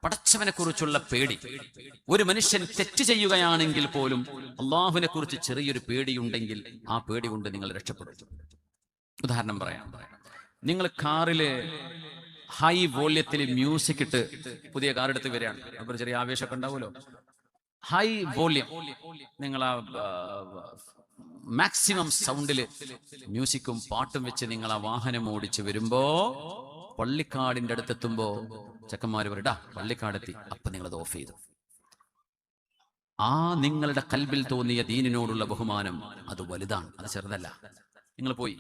പടച്ചവനെ കുറിച്ചുള്ള പേടി. ഒരു മനുഷ്യൻ തെറ്റ് ചെയ്യുകയാണെങ്കിൽ പോലും അള്ളാഹുവിനെ കുറിച്ച് ചെറിയൊരു പേടിയുണ്ടെങ്കിൽ ആ പേടി കൊണ്ട് നിങ്ങൾ രക്ഷപ്പെടും. ഉദാഹരണം പറയാം. നിങ്ങൾ കാറില് ഹൈ വോള്യത്തിൽ മ്യൂസിക് ഇട്ട് പുതിയ കാർ എടുത്ത് വരികയാണ്. അപ്പോൾ ചെറിയ ആവേശമൊക്കെ ഉണ്ടാവുമല്ലോ. ഹൈ വോള്യം, നിങ്ങൾ ആ മാക്സിമം സൗണ്ടില് മ്യൂസിക്കും പാട്ടും വെച്ച് നിങ്ങൾ ആ വാഹനം ഓടിച്ച് വരുമ്പോ പള്ളിക്കാടിന്റെ അടുത്തെത്തുമ്പോ ചെക്കന്മാര് പറയടാ പള്ളിക്കാടെത്തി. അപ്പൊ നിങ്ങളത് ഓഫ് ചെയ്തു. ആ നിങ്ങളുടെ കൽബിൽ തോന്നിയ ദീനിനോടുള്ള ബഹുമാനം അത് വലുതാണ്, അത് ചെറുതല്ല. നിങ്ങൾ പോയി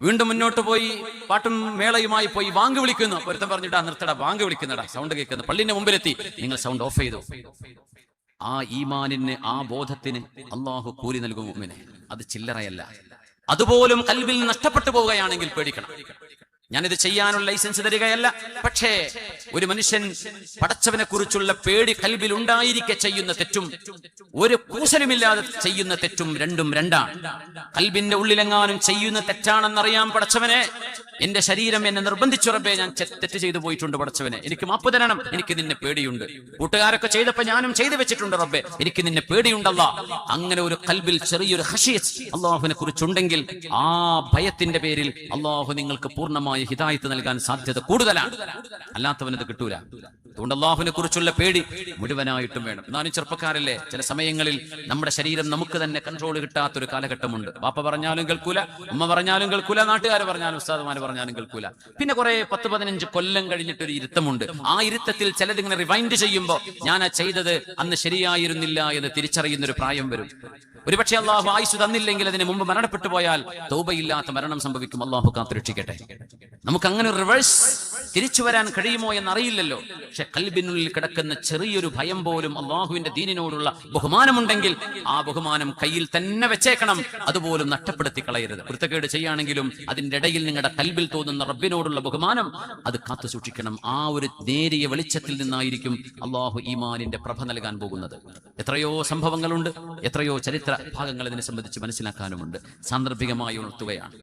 വീണ്ടും മുന്നോട്ട് പോയി പാട്ടും മേളയുമായി പോയി വാങ്ക് വിളിക്കുന്നു. ഒരുത്തം പറഞ്ഞിട്ടാ നിർത്തടാ, വാങ്ക് വിളിക്കുന്നടാ, സൗണ്ട് കേൾക്കുന്നു. പള്ളിന്റെ മുമ്പിലെത്തി, നിങ്ങൾ സൗണ്ട് ഓഫ് ചെയ്തു. ആ ഈമാനിന്, ആ ബോധത്തിന് അള്ളാഹു കൂലി നൽകും മുഅ്മിനെ. അത് ചില്ലറയല്ല. അതുപോലും കൽബിൽ നഷ്ടപ്പെട്ടു പോവുകയാണെങ്കിൽ പേടിക്കണം. ഞാനിത് ചെയ്യാനുള്ള ലൈസൻസ് തരികയല്ല. പക്ഷേ ഒരു മനുഷ്യൻ പടച്ചവനെ കുറിച്ചുള്ള പേടി കൽബിൽ ഉണ്ടായിരിക്കെ ചെയ്യുന്ന തെറ്റും ഒരു കൂസലുമില്ലാതെ ചെയ്യുന്ന തെറ്റും രണ്ടും രണ്ടാണ്. കൽബിന്റെ ഉള്ളിലെങ്ങാനും ചെയ്യുന്ന തെറ്റാണെന്നറിയാം പടച്ചവനെ, എന്റെ ശരീരം എന്നെ നിർബന്ധിച്ചു റബ്ബേ, ഞാൻ തെറ്റ് ചെയ്തു പോയിട്ടുണ്ട് പടച്ചവനെ, എനിക്ക് മാപ്പ് തരണം, എനിക്ക് നിന്നെ പേടിയുണ്ട്. കൂട്ടുകാരൊക്കെ ചെയ്തപ്പോ ഞാനും ചെയ്തു വെച്ചിട്ടുണ്ട് റബ്ബേ, എനിക്ക് നിന്നെ പേടിയുണ്ടല്ലാ. അങ്ങനെ ഒരു കൽബിൽ ചെറിയൊരു ഖശിയത്ത് അള്ളാഹുവിനെ കുറിച്ചുണ്ടെങ്കിൽ ആ ഭയത്തിന്റെ പേരിൽ അള്ളാഹു നിങ്ങൾക്ക് പൂർണ്ണമായി ഹിദായത്ത് നൽകാൻ സാധ്യത കൂടുതലാണ്. അല്ലാത്തവനത് കിട്ടൂല. അതുകൊണ്ട് അള്ളാഹുവിനെ കുറിച്ചുള്ള പേടി മുഴുവനായിട്ടും വേണം. എന്നാലും ചെറുപ്പക്കാരല്ലേ, ചില സമയങ്ങളിൽ നമ്മുടെ ശരീരം നമുക്ക് തന്നെ കൺട്രോൾ കിട്ടാത്തൊരു കാലഘട്ടമുണ്ട്. ബാപ്പ പറഞ്ഞാലും കേൾക്കൂല, ഉമ്മ പറഞ്ഞാലും കേൾക്കൂല, നാട്ടുകാർ പറഞ്ഞാലും ഉസ്താദുമാർ പറഞ്ഞാലും കേൾക്കൂല. പിന്നെ കുറെ 10-15 കൊല്ലം കഴിഞ്ഞിട്ടൊരു ഇരുത്തമുണ്ട്. ആ ഇരുത്തത്തിൽ ചിലതിങ്ങനെ റിവൈൻഡ് ചെയ്യുമ്പോൾ ഞാൻ ആ ചെയ്തത് അന്ന് ശരിയായിരുന്നില്ല എന്ന് തിരിച്ചറിയുന്ന ഒരു പ്രായം വരും. ഒരുപക്ഷെ അള്ളാഹു ആയുസ് തന്നില്ലെങ്കിൽ അതിന് മുമ്പ് മരണപ്പെട്ടു പോയാൽ തൗബയില്ലാത്ത മരണം സംഭവിക്കും. അള്ളാഹു കാത്തുരക്ഷിക്കട്ടെ. നമുക്ക് അങ്ങനെ റിവേഴ്സ് തിരിച്ചു വരാൻ കഴിയുമോ എന്നറിയില്ലല്ലോ. പക്ഷെ കൽബിനുള്ളിൽ കിടക്കുന്ന ചെറിയൊരു ഭയം പോലും അള്ളാഹുവിന്റെ ദീനിനോടുള്ള ബഹുമാനമുണ്ടെങ്കിൽ ആ ബഹുമാനം കയ്യിൽ തന്നെ വെച്ചേക്കണം. അതുപോലും നഷ്ടപ്പെടുത്തി കളയരുത്. വൃത്തക്കേട് ചെയ്യാണെങ്കിലും അതിന്റെ ഇടയിൽ നിങ്ങളുടെ കൽബിൽ തോന്നുന്ന റബ്ബിനോടുള്ള ബഹുമാനം അത് കാത്തു സൂക്ഷിക്കണം. ആ ഒരു നേരിയ വെളിച്ചത്തിൽ നിന്നായിരിക്കും അള്ളാഹു ഈമാനിന്റെ പ്രഭ നൽകാൻ പോകുന്നത്. എത്രയോ സംഭവങ്ങളുണ്ട്, എത്രയോ ചരിത്ര ഭാഗങ്ങൾ ഇതിനെ സംബന്ധിച്ച് മനസ്സിലാക്കാനുമുണ്ട്. സാന്ദർഭികമായി ഉണർത്തുകയാണ്.